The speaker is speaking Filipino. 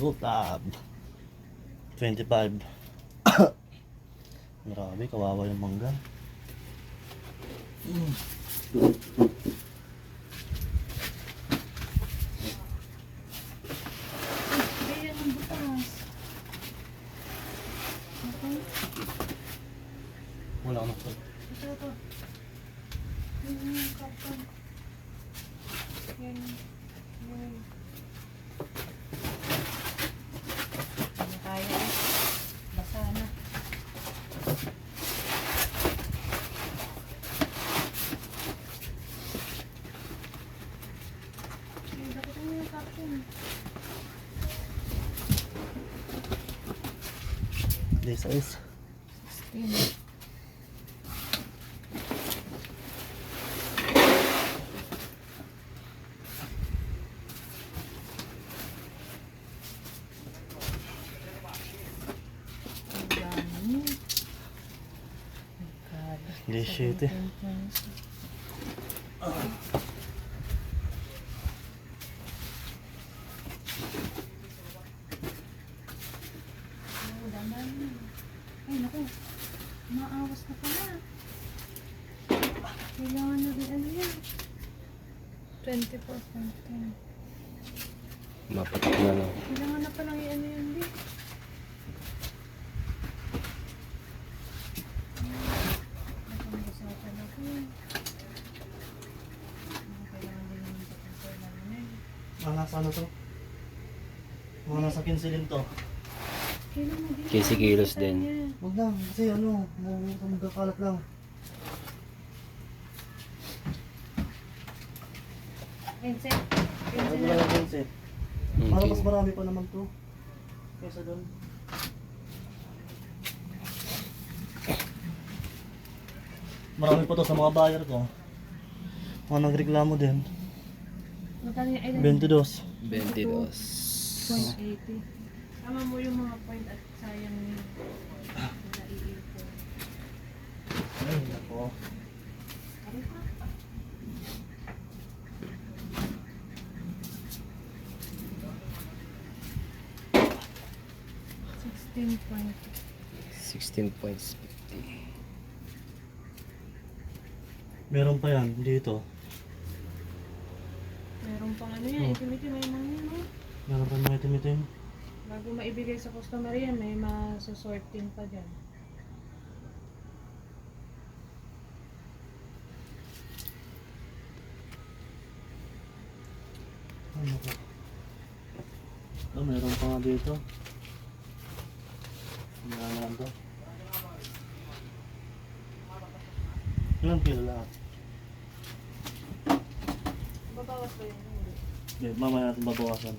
Gold Lab 25. Grabe, kawawa yung mangga. Kaya ng butas. Okay. Wala akong nakot. Ito. Yung kapag. Yan. Yan. Ano kaya? Basa na. Ay, dapat mo yung kapag. This is 16. this shit eh. Ay, naku. Maawas na pala. Kailangan na rin ano yan. 24.10. Maputok na lang. Kailangan na palang i-ano yan din. Napangasapan ako yan. Kailangan din yung pag-compare namin eh. Nasa ano to? Mga nasa 15 din to. Kailangan din. 15 kilos din. Huwag lang, kasi ano, magkakalat lang. Vincent. Huwag Vincent lang na. yung 15. Para mas marami pa naman to. Kaysa doon. Marami pa to sa mga buyer ko. Mga nagreklamo din. Magkano yung item? 22. 22. 0.80. Tama mo yung mga point at sayang yun. Naiipon. Ay, nako. $16.50. 16.50. Meron pa yan dito. Meron pang ano yan, itim-itim may mga yan, no? Meron pa mga itim-itim. Bago maibigay sa customer yan, may masasorting pa dyan. Ano pa? Oh, meron pa nga dito. Meron to. Ilang kilo lahat? Babawas pa yun, hindi. Mamaya natin babawasan.